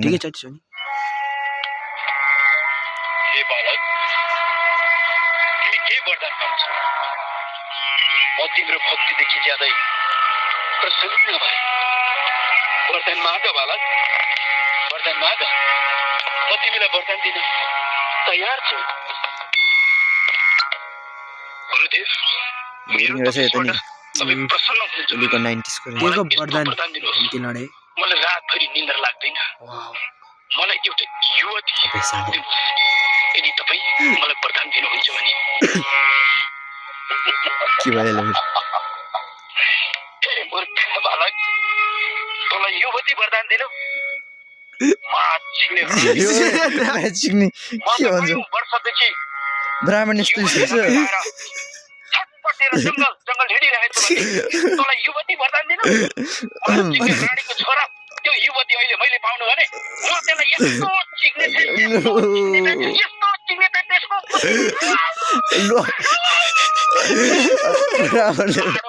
ठिकै छ त्यसो नि हे बालक तिमी के वरदान माग्छौ म तिम्रो भक्तिदेखि ज्यादै प्रसन्न भए वरदान माग बालक वरदान माग म तिमीलाई वरदान दिन तयार छु गुरुदेव मेरो तपाईँ प्रसन्न हुनुहुन्छ वरदान दिनुहोस् मलाई रातभरि निन्द्रा लाग्दैन मलाई एउटा युवती दिनुहोस् यदि तपाईँ मलाई वरदान दिनुहुन्छ भने के भयो मूर्ख बालक तँलाई युवती वरदान दिनु वर्षदेखि ब्राह्मण यस्तो जङ्गल हिँडिरहेको तँलाई युवती वरदान दिनु रानीको छोरा त्यो युवती अहिले मैले पाउनु भने म त्यसलाई यस्तो चिक्ने त्यसको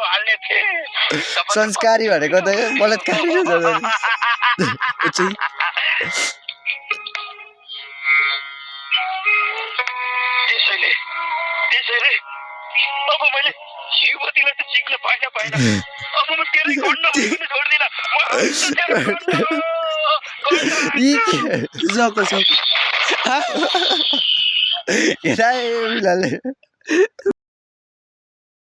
हाल्ने थिएँ संस्कारी भनेको त बलात्कारी त्यसैले अब मैले युवतीलाई त चिक्न पाइन अब म तेरै घण्ड हुन छोड्दिन